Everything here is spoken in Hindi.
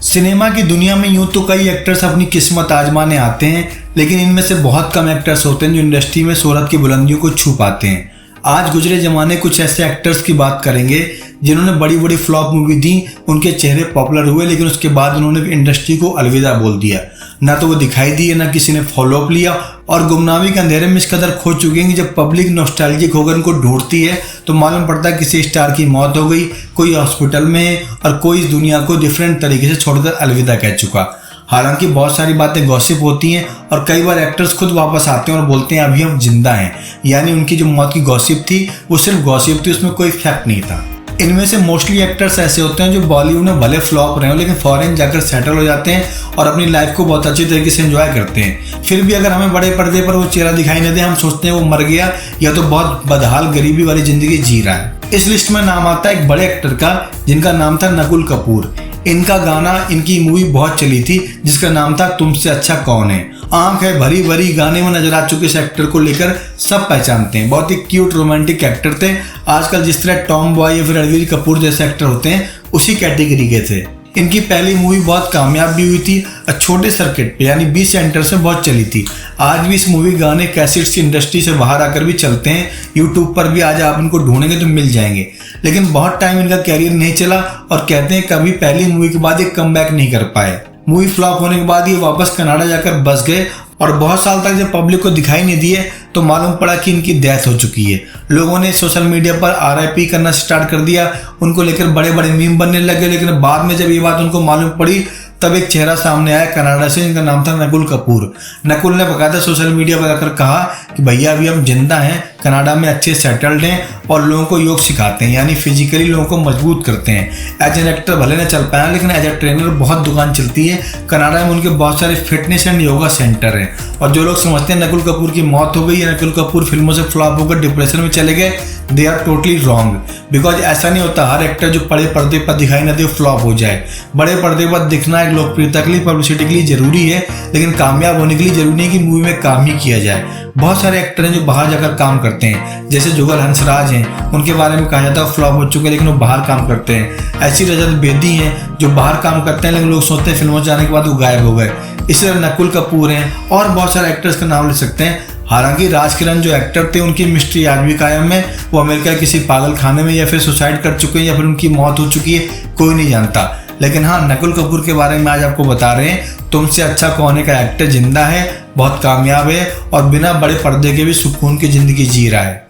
सिनेमा की दुनिया में यूं तो कई एक्टर्स अपनी किस्मत आजमाने आते हैं, लेकिन इनमें से बहुत कम एक्टर्स होते हैं जो इंडस्ट्री में शोहरत की बुलंदियों को छू पाते हैं। आज गुजरे जमाने कुछ ऐसे एक्टर्स की बात करेंगे जिन्होंने बड़ी बड़ी फ्लॉप मूवी दी, उनके चेहरे पॉपुलर हुए, लेकिन उसके बाद उन्होंने इंडस्ट्री को अलविदा बोल दिया। ना तो वो दिखाई दिए, ना किसी ने फॉलो अप लिया और गुमनामी के अंधेरे में इस कदर खो चुके हैं कि जब पब्लिक नॉस्टैल्जिक होकर उनको ढूंढती है तो मालूम पड़ता है किसी स्टार की मौत हो गई, कोई हॉस्पिटल में है और कोई इस दुनिया को डिफरेंट तरीके से छोड़कर अलविदा कह चुका। हालांकि बहुत सारी बातें गॉसिप होती हैं और कई बार एक्टर्स खुद वापस आते हैं और बोलते हैं अभी हम जिंदा हैं, यानी उनकी जो मौत की गॉसिप थी वो सिर्फ गॉसिप थी, उसमें कोई फैक्ट नहीं था। इनमें से मोस्टली एक्टर्स ऐसे होते हैं जो बॉलीवुड में भले फ्लॉप रहे हो लेकिन फॉरेन जाकर सेटल हो जाते हैं और अपनी लाइफ को बहुत अच्छी तरीके से एंजॉय करते हैं। फिर भी अगर हमें बड़े पर्दे पर वो चेहरा दिखाई न दे, हम सोचते हैं वो मर गया या तो बहुत बदहाल गरीबी वाली जिंदगी जी रहा है। इस लिस्ट में नाम आता है एक बड़े एक्टर का जिनका नाम था नकुल कपूर। इनका गाना, इनकी मूवी बहुत चली थी जिसका नाम था तुमसे अच्छा कौन है। आंख है भरी भरी गाने में नजर आ चुके इस एक्टर को लेकर सब पहचानते हैं। बहुत ही क्यूट रोमांटिक एक्टर थे। आजकल जिस तरह टॉम बॉय या फिर रणवीर कपूर जैसे एक्टर होते हैं उसी कैटेगरी के थे। इनकी पहली मूवी बहुत कामयाब भी हुई थी और छोटे सर्किट पे यानी 20 सेंटर्स में बहुत चली थी। आज भी इस मूवी गाने कैसेट्स की इंडस्ट्री से बाहर आकर भी चलते हैं। यूट्यूब पर भी आज आप इनको ढूंढेंगे तो मिल जाएंगे, लेकिन बहुत टाइम इनका कैरियर नहीं चला और कहते हैं कभी पहली मूवी के बाद एक कमबैक नहीं कर पाए। मूवी फ्लॉप होने के बाद ये वापस कनाडा जाकर बस गए और बहुत साल तक जब पब्लिक को दिखाई नहीं दिए तो मालूम पड़ा कि इनकी डेथ हो चुकी है। लोगों ने सोशल मीडिया पर RIP करना स्टार्ट कर दिया, उनको लेकर बड़े बड़े मीम बनने लगे। लेकिन बाद में जब ये बात उनको मालूम पड़ी तब एक चेहरा सामने आया कनाडा से, जिनका नाम था नकुल कपूर। नकुल ने बकायदा सोशल मीडिया पर आकर कहा कि भैया अभी हम जिंदा हैं, कनाडा में अच्छे सेटल्ड हैं और लोगों को योग सिखाते हैं, यानी फिजिकली लोगों को मजबूत करते हैं। एज एन एक्टर भले न चल पाया लेकिन एज ए ट्रेनर बहुत दुकान चलती है। कनाडा में उनके बहुत सारे फिटनेस एंड योगा सेंटर हैं और जो लोग समझते हैं नकुल कपूर की मौत हो गई या नकुल कपूर फिल्मों से फ्लॉप होकर डिप्रेशन में चले गए, they are totally wrong. Because ऐसा नहीं होता हर एक्टर जो बड़े पर्दे पर दिखाई न दे फ्लॉप हो जाए। बड़े पर्दे पर दिखना एक लोकप्रियता के लिए, पब्लिसिटी के लिए जरूरी है, लेकिन कामयाब होने के लिए जरूरी नहीं कि मूवी में काम ही किया जाए। बहुत सारे एक्टर हैं जो बाहर जाकर काम करते हैं, जैसे जुगल हंसराज हैं, उनके बारे में कहा जाता है फ्लॉप हो चुके हैं लेकिन वो बाहर काम करते हैं। ऐसी रजत बेदी हैं जो बाहर काम करते हैं लेकिन लोग सोचते हैं फिल्मों जाने के बाद वो गायब हो गए। इसी तरह नकुल कपूर हैं और बहुत सारे एक्टर्स का नाम ले सकते हैं। हालांकि राजकिरण जो एक्टर थे उनकी मिस्ट्री आज भी कायम है। वो अमेरिका के किसी पागल खाने में या फिर सुसाइड कर चुके हैं या फिर उनकी मौत हो चुकी है, कोई नहीं जानता। लेकिन हाँ, नकुल कपूर के बारे में आज आपको बता रहे हैं। तुमसे अच्छा कौन है का एक्टर जिंदा है, बहुत कामयाब है और बिना बड़े पर्दे के भी सुकून की जिंदगी जी रहा है।